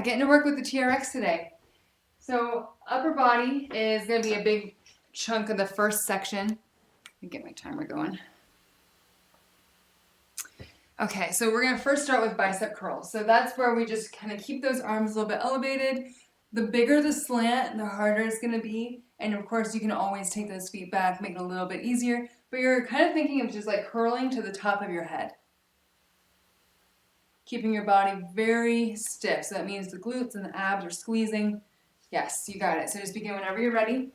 Getting to work with the TRX today. So upper body is going to be a big chunk of the first section. Let me get my timer going. Okay, so we're going to first start with bicep curls. So that's where we just kind of keep those arms a little bit elevated. The bigger the slant, the harder it's going to be. And of course, you can always take those feet back, make it a little bit easier. But you're kind of thinking of just like curling to the top of your head. Keeping your body very stiff. So that means the glutes and the abs are squeezing. Yes, you got it. So just begin whenever you're ready.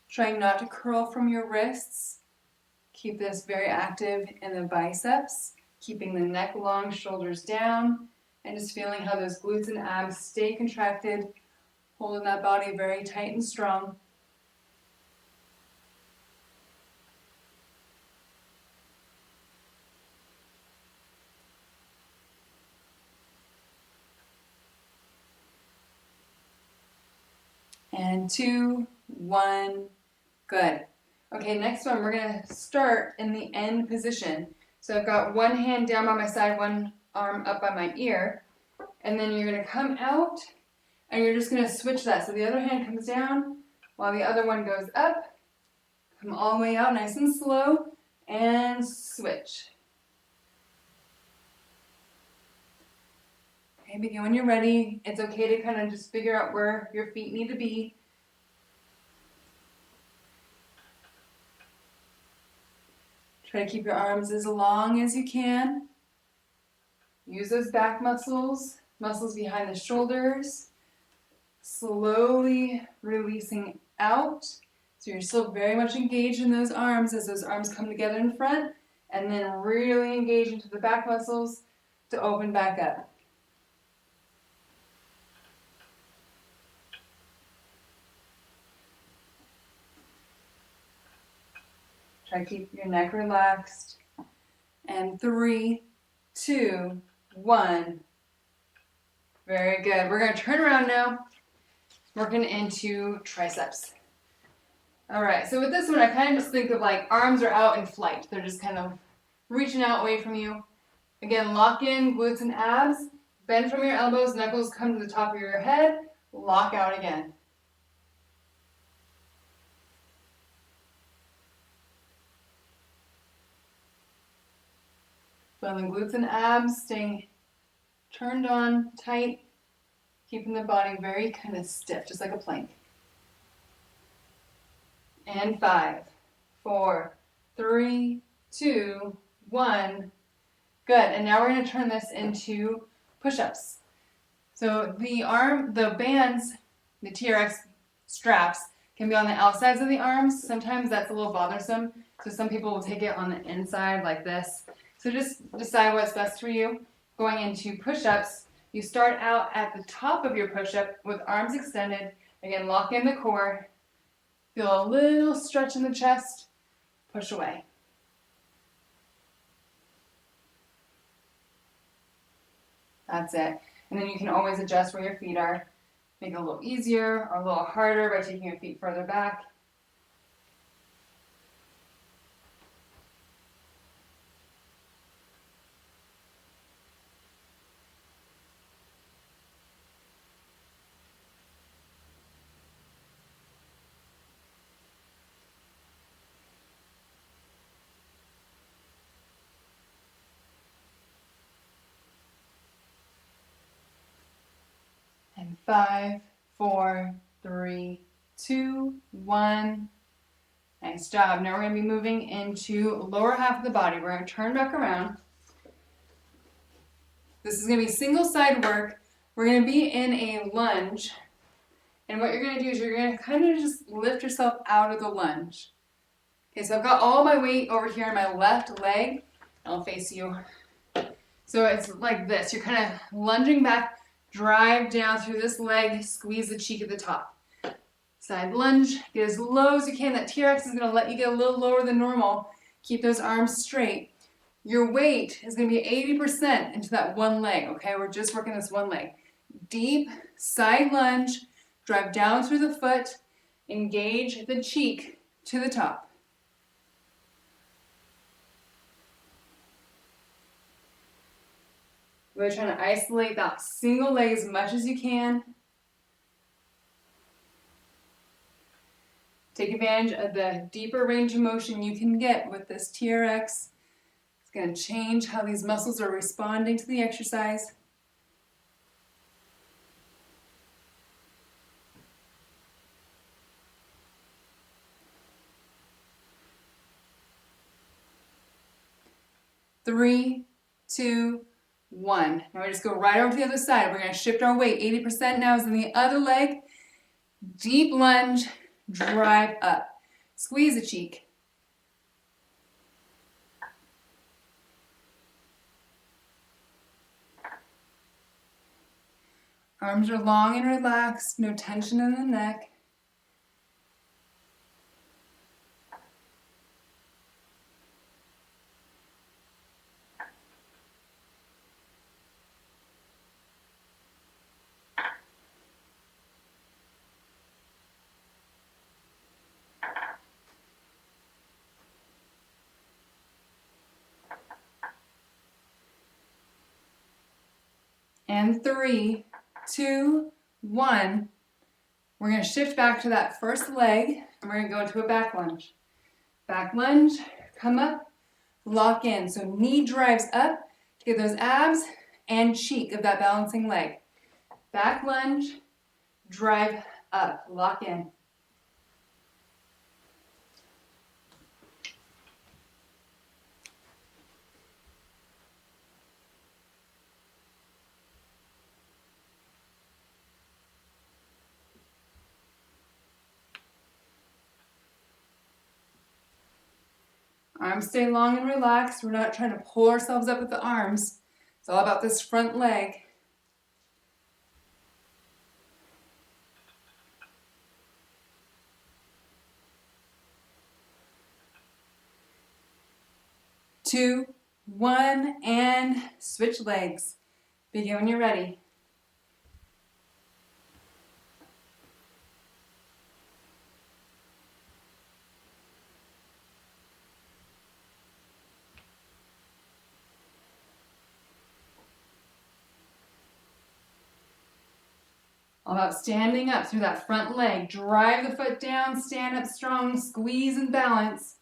Trying not to curl from your wrists. Keep this very active in the biceps. Keeping the neck long, shoulders down. And just feeling how those glutes and abs stay contracted. Holding that body very tight and strong. And 2, 1, good. Okay, next one, we're gonna start in the end position. So I've got one hand down by my side, one arm up by my ear, and then you're gonna come out, and you're just gonna switch that. So the other hand comes down, while the other one goes up. Come all the way out, nice and slow, and switch. Okay, begin when you're ready. It's okay to kind of just figure out where your feet need to be. Try to keep your arms as long as you can. Use those back muscles, muscles behind the shoulders. Slowly releasing out. So you're still very much engaged in those arms as those arms come together in front, and then really engage into the back muscles to open back up. Try to keep your neck relaxed. And 3, 2, 1. Very good. We're going to turn around now, working into triceps. All right, so with this one, I kind of just think of like arms are out in flight. They're just kind of reaching out away from you. Again, lock in glutes and abs. Bend from your elbows, knuckles come to the top of your head. Lock out again. Feeling glutes and abs, staying turned on, tight, keeping the body very kind of stiff, just like a plank. And 5, 4, 3, 2, 1. Good, and now we're going to turn this into push-ups. So the bands, the TRX straps, can be on the outsides of the arms. Sometimes that's a little bothersome, so some people will take it on the inside like this. So just decide what's best for you. Going into push-ups, you start out at the top of your push-up with arms extended. Again, lock in the core. Feel a little stretch in the chest. Push away. That's it. And then you can always adjust where your feet are. Make it a little easier or a little harder by taking your feet further back. And 5, 4, 3, 2, 1. Nice job. Now we're going to be moving into lower half of the body. We're going to turn back around. This is going to be single side work. We're going to be in a lunge. And what you're going to do is you're going to kind of just lift yourself out of the lunge. Okay, so I've got all my weight over here on my left leg. I'll face you. So it's like this. You're kind of lunging back. Drive down through this leg, squeeze the cheek at the top. Side lunge, get as low as you can. That TRX is going to let you get a little lower than normal. Keep those arms straight. Your weight is going to be 80% into that one leg, okay? We're just working this one leg. Deep side lunge, drive down through the foot, engage the cheek to the top. Really trying to isolate that single leg as much as you can. Take advantage of the deeper range of motion you can get with this TRX. It's going to change how these muscles are responding to the exercise. Three, two, one. Now we just go right over to the other side. We're going to shift our weight. 80% now is in the other leg. Deep lunge, drive up. Squeeze the cheek. Arms are long and relaxed, no tension in the neck. And 3, 2, 1. We're going to shift back to that first leg, and we're going to go into a back lunge. Back lunge, come up, lock in. So knee drives up to get those abs and cheek of that balancing leg. Back lunge, drive up, lock in. Arms stay long and relaxed. We're not trying to pull ourselves up with the arms. It's all about this front leg. Two, one, and switch legs. Begin when you're ready. All about standing up through that front leg. Drive the foot down, stand up strong, squeeze and balance.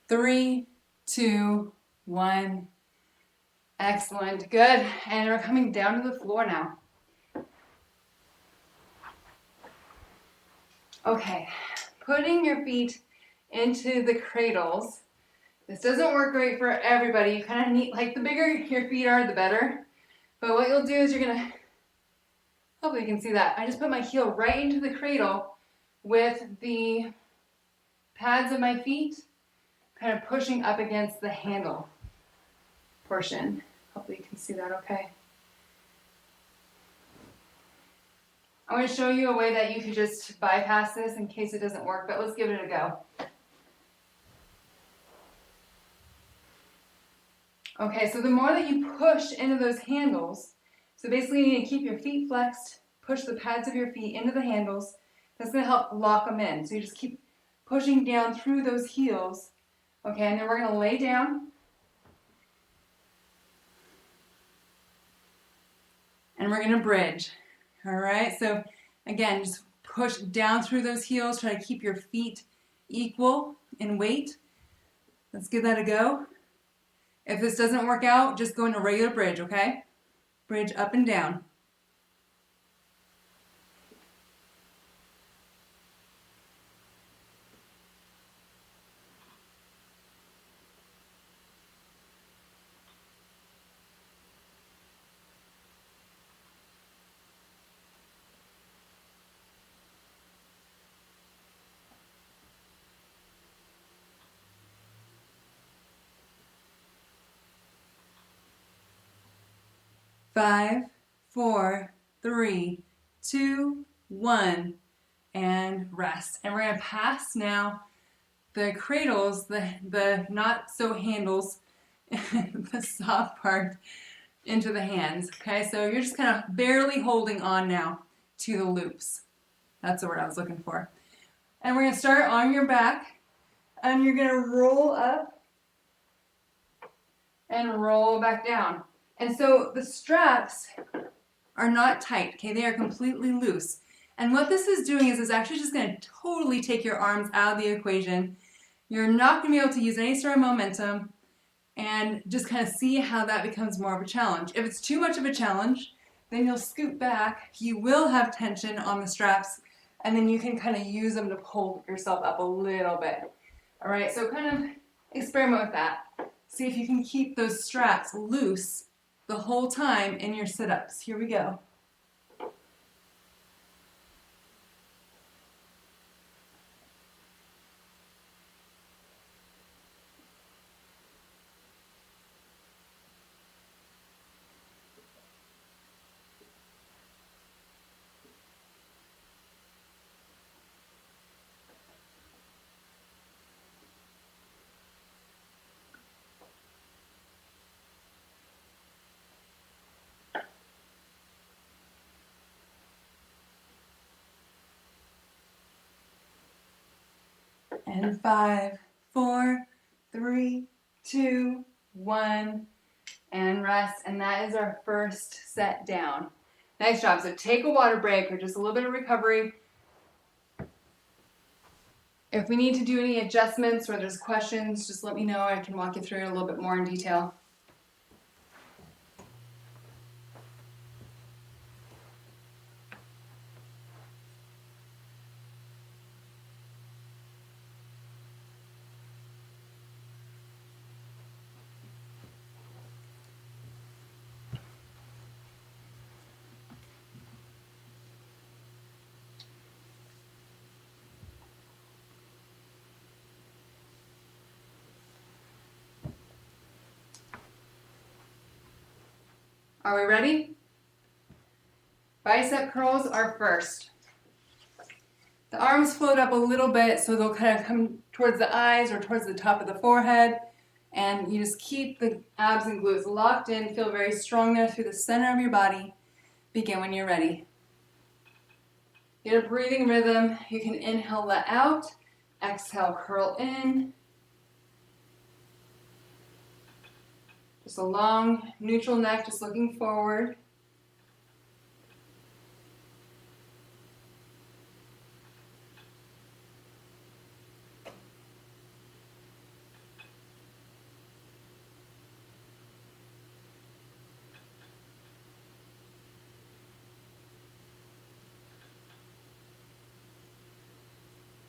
Three, two, one. Excellent, good. And we're coming down to the floor now. Okay, putting your feet into the cradles. This doesn't work great for everybody. You kind of need, like, the bigger your feet are, the better. But what you'll do is you're gonna, hopefully you can see that. I just put my heel right into the cradle with the pads of my feet kind of pushing up against the handle portion. Hopefully you can see that okay. I'm going to show you a way that you could just bypass this in case it doesn't work, but let's give it a go. Okay, so the more that you push into those handles, so basically you need to keep your feet flexed, push the pads of your feet into the handles. That's going to help lock them in. So you just keep pushing down through those heels. Okay, and then we're going to lay down. And we're going to bridge. All right, so again, just push down through those heels. Try to keep your feet equal in weight. Let's give that a go. If this doesn't work out, just go into regular bridge, okay? Bridge up and down. Five, four, three, two, one, and rest. And we're going to pass now the cradles, the not so handles, the soft part into the hands. Okay, so you're just kind of barely holding on now to the loops. That's the word I was looking for. And we're going to start on your back, and you're going to roll up and roll back down. And so the straps are not tight, okay? They are completely loose. And what this is doing is it's actually just going to totally take your arms out of the equation. You're not going to be able to use any sort of momentum, and just kind of see how that becomes more of a challenge. If it's too much of a challenge, then you'll scoot back. You will have tension on the straps, and then you can kind of use them to pull yourself up a little bit. All right, so kind of experiment with that. See if you can keep those straps loose the whole time in your sit-ups. Here we go. And 5, 4, 3, 2, 1, and rest. And that is our first set down. Nice job. So take a water break or just a little bit of recovery. If we need to do any adjustments or there's questions, just let me know. I can walk you through it a little bit more in detail. Are we ready? Bicep curls are first. The arms float up a little bit so they'll kind of come towards the eyes or towards the top of the forehead. And you just keep the abs and glutes locked in. Feel very strong there through the center of your body. Begin when you're ready. Get a breathing rhythm. You can inhale, let out. Exhale, curl in. Just a long, neutral neck, just looking forward.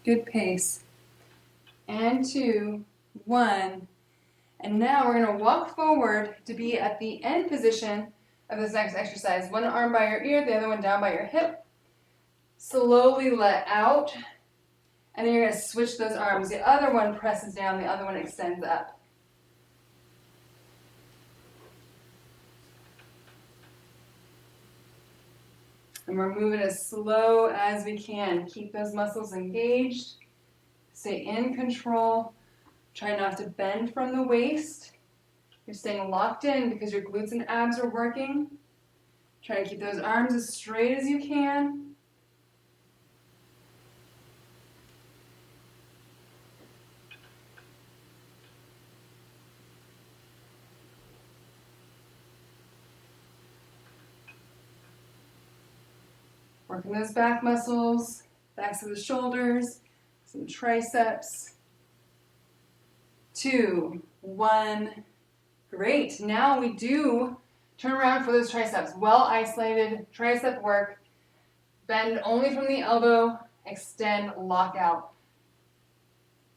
Good pace. And 2, 1. And now we're going to walk forward to be at the end position of this next exercise. One arm by your ear, the other one down by your hip. Slowly let out. And then you're going to switch those arms. The other one presses down, the other one extends up. And we're moving as slow as we can. Keep those muscles engaged. Stay in control. Try not to bend from the waist. You're staying locked in because your glutes and abs are working. Try to keep those arms as straight as you can. Working those back muscles, backs of the shoulders, some triceps. 2, 1. Great. Now we do turn around for those triceps. Well isolated tricep work. Bend only from the elbow. Extend, lock out.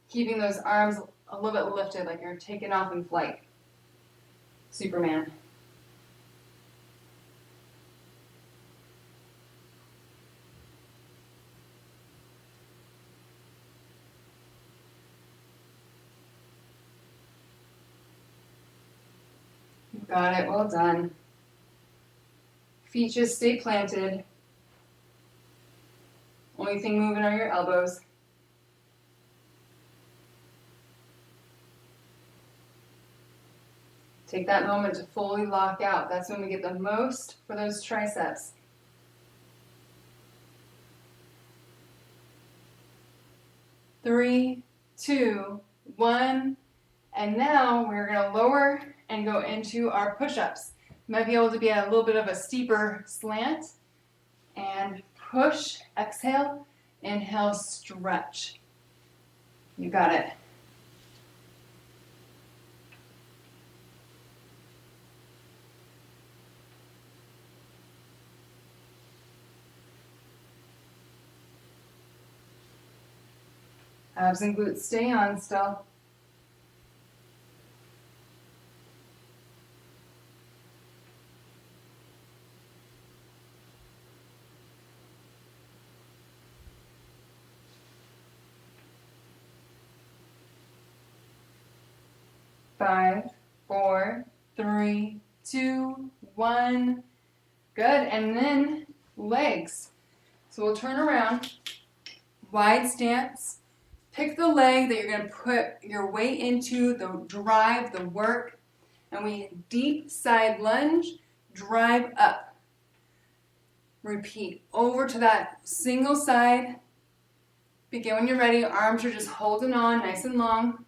Keeping those arms a little bit lifted like you're taking off in flight. Superman. Got it, well done. Feet just stay planted. Only thing moving are your elbows. Take that moment to fully lock out. That's when we get the most for those triceps. 3, 2, 1, and now we're going to lower and go into our push-ups. Might be able to be a little bit of a steeper slant, and push, exhale, inhale, stretch. You got it. Abs and glutes stay on still. Five, 4, 3, 2, 1. Good. And then legs. So we'll turn around, wide stance. Pick the leg that you're going to put your weight into, the drive, the work. And we deep side lunge, drive up. Repeat over to that single side. Begin when you're ready. Arms are just holding on nice and long.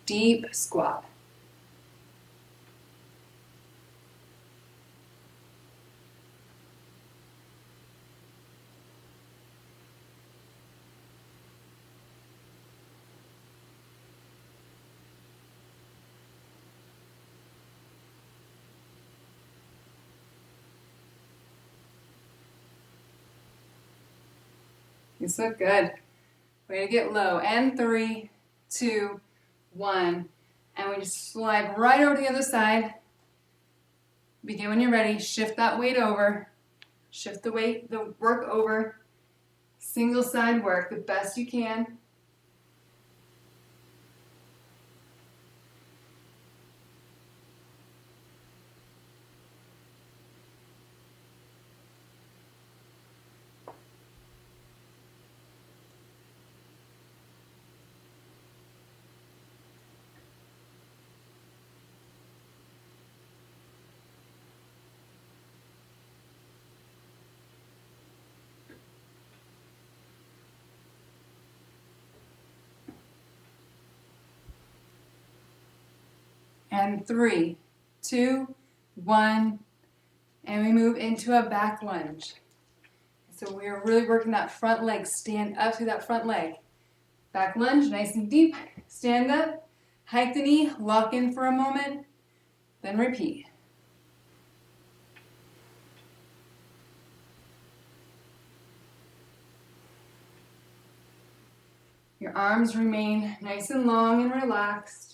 Deep squat. You look good. Way to get low. And 3, 2, 1. And we just slide right over to the other side. Begin when you're ready. Shift that weight over. Shift the weight, the work over. Single side work the best you can. And 3, 2, 1, and we move into a back lunge. So we're really working that front leg. Stand up through that front leg. Back lunge, nice and deep. Stand up, hike the knee, lock in for a moment, then repeat. Your arms remain nice and long and relaxed.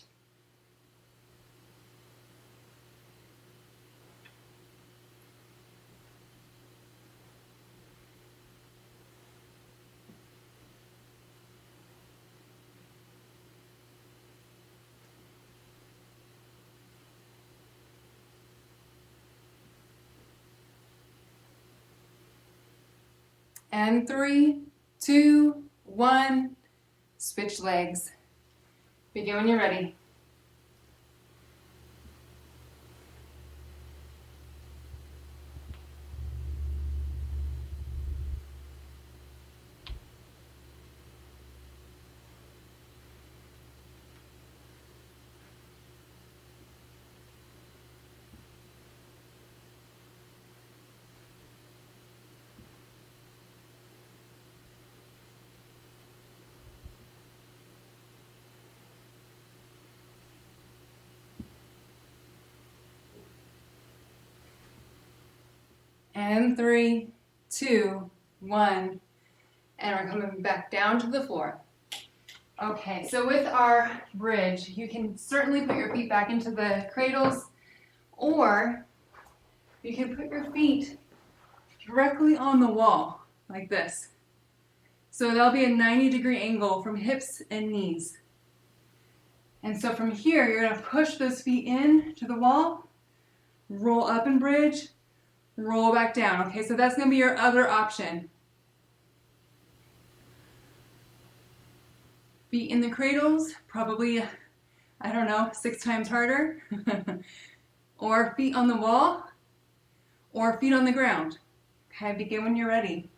And 3, 2, 1, switch legs. Begin when you're ready. And 3, 2, 1, and we're coming back down to the floor. Okay, so with our bridge, you can certainly put your feet back into the cradles, or you can put your feet directly on the wall, like this. So that'll be a 90-degree angle from hips and knees. And so from here, you're going to push those feet in to the wall, roll up and bridge, roll back down. Okay, so that's going to be your other option. Feet in the cradles, probably, I don't know, 6 times harder. Or feet on the wall, or feet on the ground. Okay, begin when you're ready.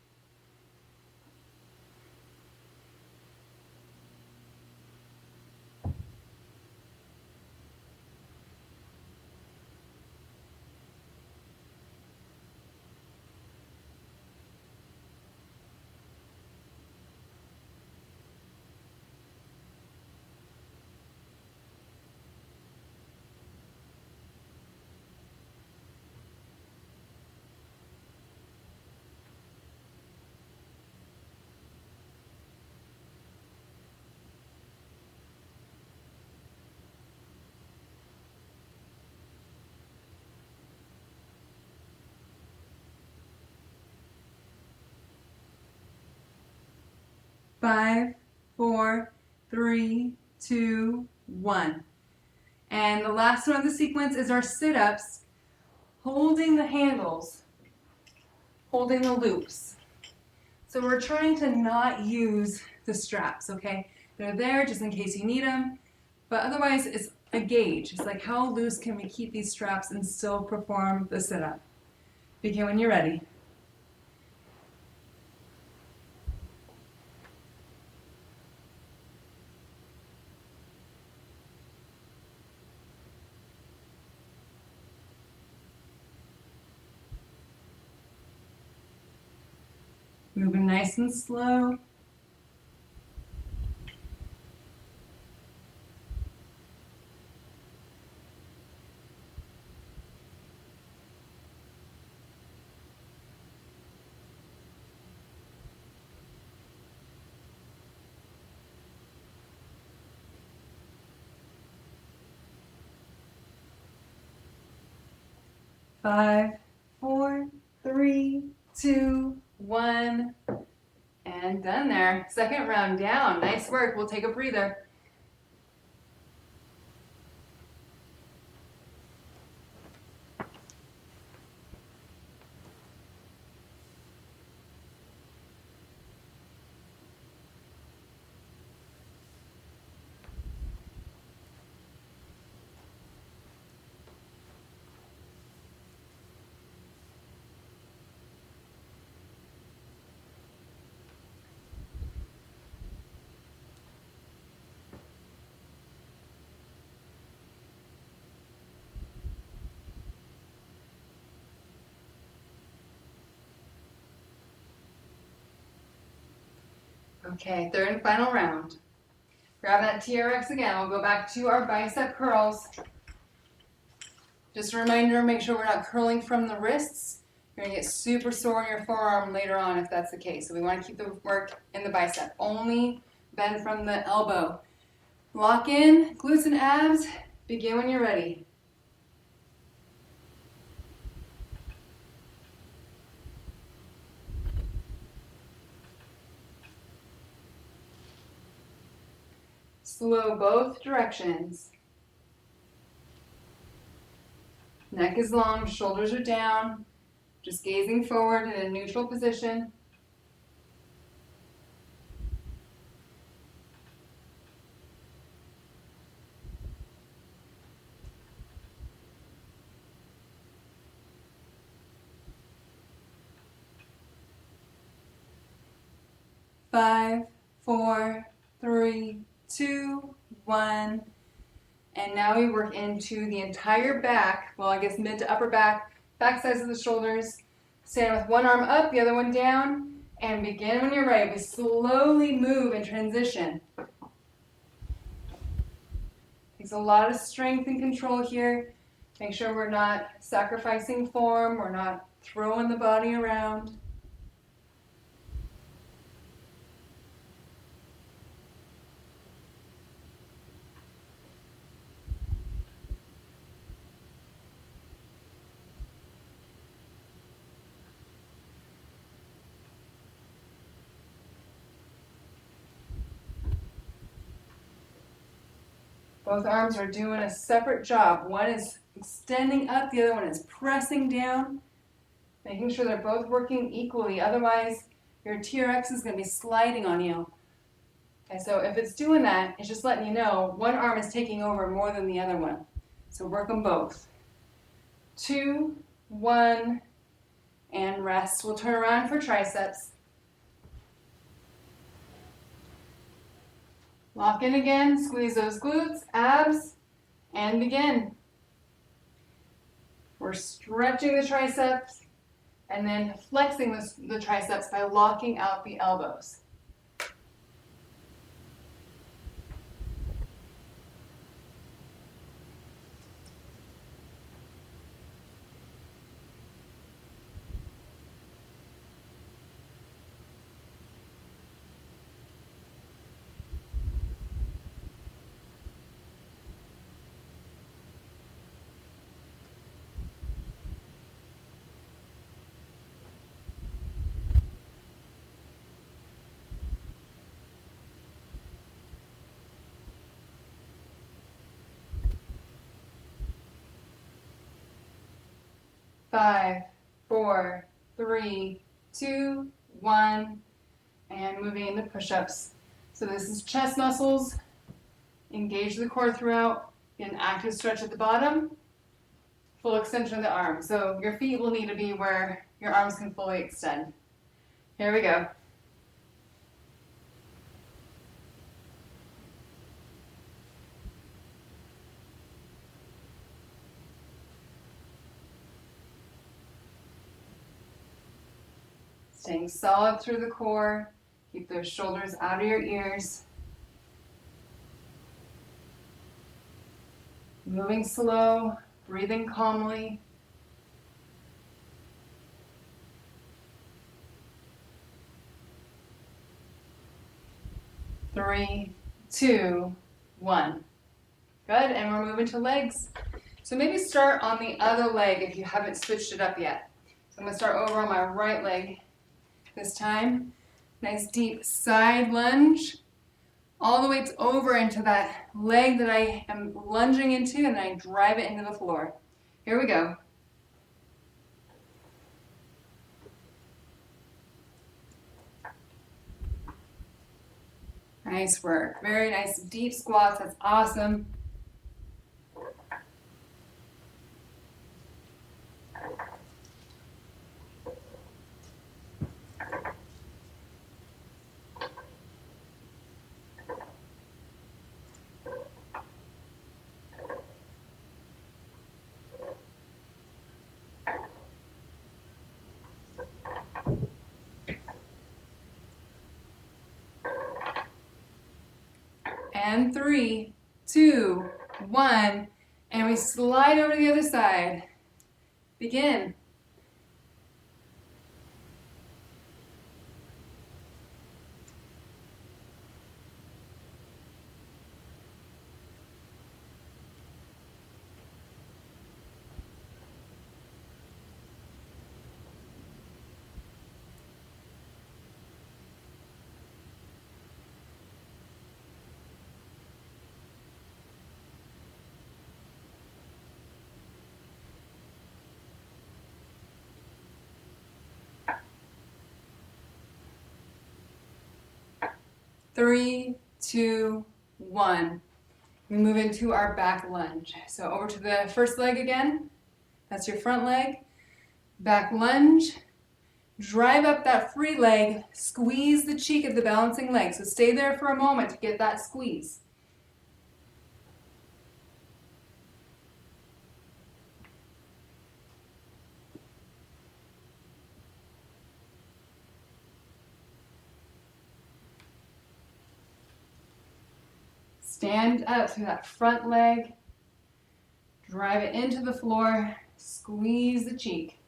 Five, four, three, two, one. And the last one of the sequence is our sit-ups, holding the handles, holding the loops. So we're trying to not use the straps, okay? They're there just in case you need them, but otherwise it's a gauge. It's like, how loose can we keep these straps and still perform the sit-up? Begin when you're ready. Moving nice and slow. Five, four, three, two, one, and done there. Second round down. Nice work. We'll take a breather. Okay, third and final round. Grab that TRX again. We'll go back to our bicep curls. Just a reminder, make sure we're not curling from the wrists. You're gonna get super sore in your forearm later on if that's the case. So we wanna keep the work in the bicep. Only bend from the elbow. Lock in, glutes and abs. Begin when you're ready. Slow both directions. Neck is long, shoulders are down. Just gazing forward in a neutral position. Five, four, three, two, one. And now we work into the entire back, well, I guess mid to upper back, back sides of the shoulders. Stand with one arm up, the other one down, and begin when you're ready. We slowly move and transition. Takes a lot of strength and control here. Make sure we're not sacrificing form, we're not throwing the body around. Both arms are doing a separate job. One is extending up, the other one is pressing down, making sure they're both working equally. Otherwise, your TRX is going to be sliding on you. Okay, so if it's doing that, it's just letting you know one arm is taking over more than the other one. So work them both. 2, 1, and rest. We'll turn around for triceps. Lock in again, squeeze those glutes, abs, and begin. We're stretching the triceps and then flexing the triceps by locking out the elbows. Five, 4, 3, 2, 1, and moving into push-ups. So this is chest muscles. Engage the core throughout. Get an active stretch at the bottom. Full extension of the arms. So your feet will need to be where your arms can fully extend. Here we go. Staying solid through the core. Keep those shoulders out of your ears. Moving slow, breathing calmly. Three, 2, 1. Good, and we're moving to legs. So maybe start on the other leg if you haven't switched it up yet. So I'm going to start over on my right leg this time. Nice deep side lunge. All the way over into that leg that I am lunging into, and then I drive it into the floor. Here we go. Nice work. Very nice deep squats. That's awesome. And 3, 2, 1, and we slide over to the other side. Begin. Three, 2, 1. We move into our back lunge. So over to the first leg again. That's your front leg. Back lunge. Drive up that free leg. Squeeze the cheek of the balancing leg. So stay there for a moment to get that squeeze. Stand up through that front leg. Drive it into the floor. Squeeze the cheek.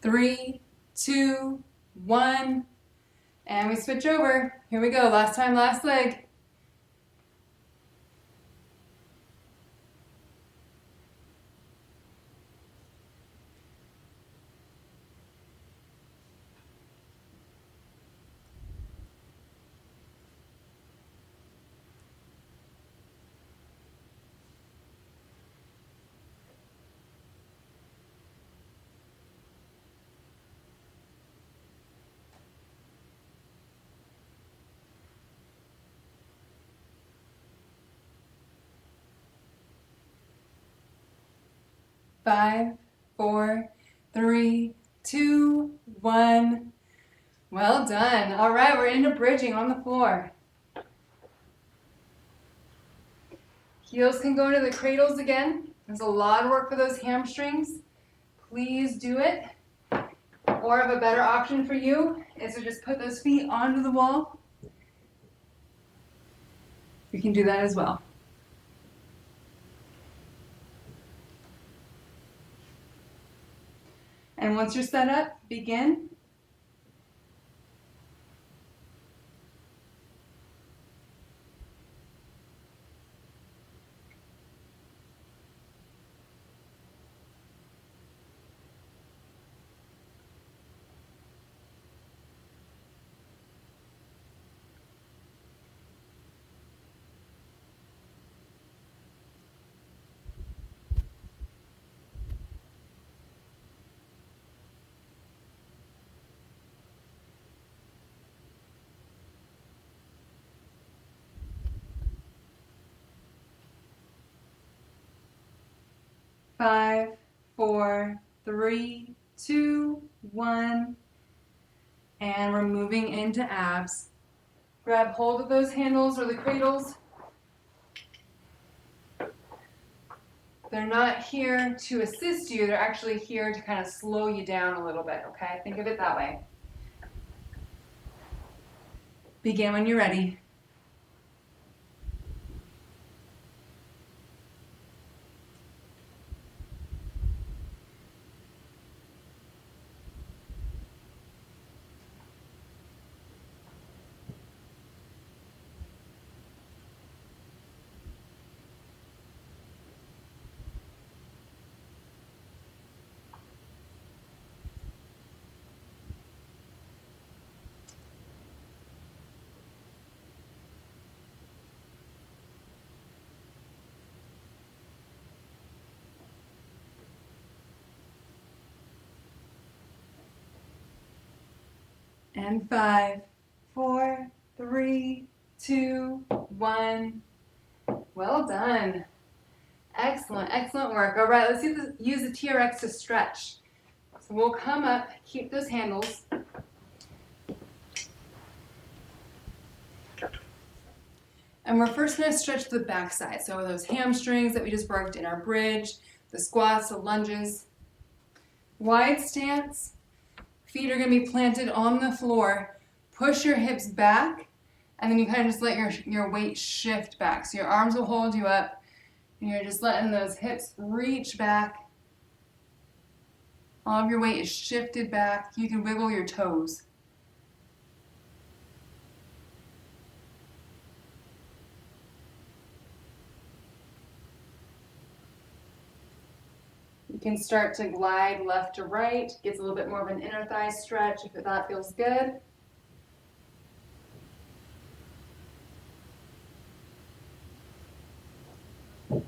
Three, 2, 1, and we switch over. Here we go. Last time, last leg. 5, 4, 3, 2, 1. Well done. All right, we're into bridging on the floor. Heels can go into the cradles again. There's a lot of work for those hamstrings. Please do it. Or if a better option for you is to just put those feet onto the wall, you can do that as well. And once you're set up, begin. Five, 4, 3, 2, 1. And we're moving into abs. Grab hold of those handles or the cradles. They're not here to assist you, they're actually here to kind of slow you down a little bit, okay? Think of it that way. Begin when you're ready. And 5, 4, 3, 2, 1. Well done. Excellent, excellent work. All right, let's use the TRX to stretch. So we'll come up, keep those handles. And we're first going to stretch the back side. So those hamstrings that we just worked in our bridge, the squats, the lunges. Wide stance. Feet are going to be planted on the floor. Push your hips back, and then you kind of just let your weight shift back. So your arms will hold you up, and you're just letting those hips reach back. All of your weight is shifted back. You can wiggle your toes. You can start to glide left to right. Gets a little bit more of an inner thigh stretch if that feels good. You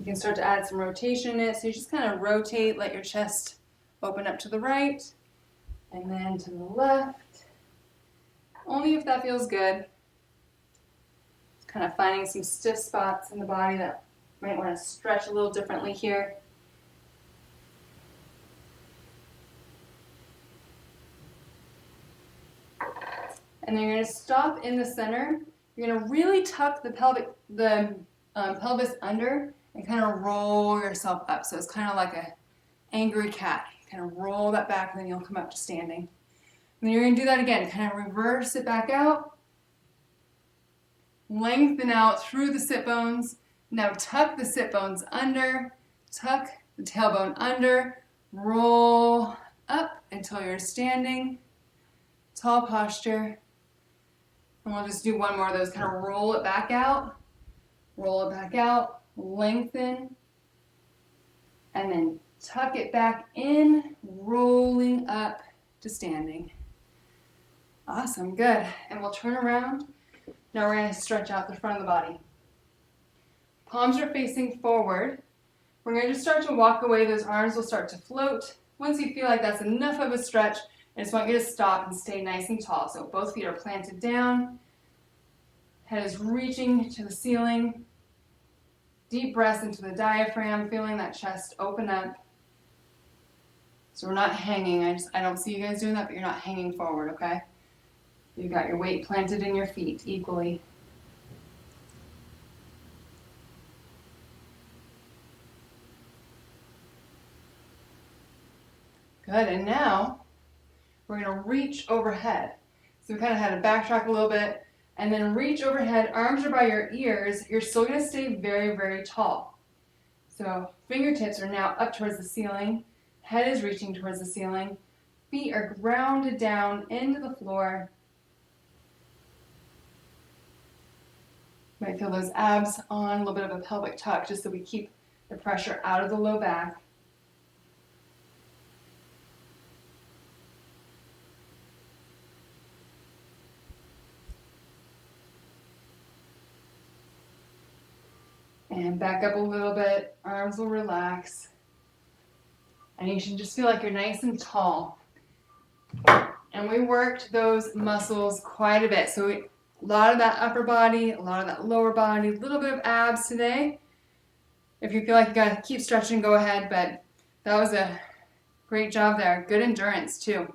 can start to add some rotation in it. So you just kind of rotate, let your chest open up to the right and then to the left. Only if that feels good. Just kind of finding some stiff spots in the body that might want to stretch a little differently here. And then you're going to stop in the center. You're going to really tuck the pelvis under and kind of roll yourself up. So it's kind of like an angry cat. You kind of roll that back and then you'll come up to standing. And then you're going to do that again. Kind of reverse it back out. Lengthen out through the sit bones. Now tuck the sit bones under, tuck the tailbone under, roll up until you're standing, tall posture. And we'll just do one more of those, kind of roll it back out, lengthen, and then tuck it back in, rolling up to standing. Awesome, good. And we'll turn around. Now we're going to stretch out the front of the body. Palms are facing forward. We're going to just start to walk away. Those arms will start to float. Once you feel like that's enough of a stretch, I just want you to stop and stay nice and tall. So both feet are planted down. Head is reaching to the ceiling. Deep breaths into the diaphragm, feeling that chest open up. So we're not hanging. I don't see you guys doing that, but you're not hanging forward, okay? You've got your weight planted in your feet equally. Good, and now we're gonna reach overhead. So we kind of had to backtrack a little bit and then reach overhead. Arms are by your ears. You're still gonna stay very, very tall. So fingertips are now up towards the ceiling. Head is reaching towards the ceiling. Feet are grounded down into the floor. Might feel those abs on, a little bit of a pelvic tuck just so we keep the pressure out of the low back. And back up a little bit, arms will relax. And you should just feel like you're nice and tall. And we worked those muscles quite a bit. So a lot of that upper body, a lot of that lower body, a little bit of abs today. If you feel like you gotta keep stretching, go ahead, but that was a great job there. Good endurance too.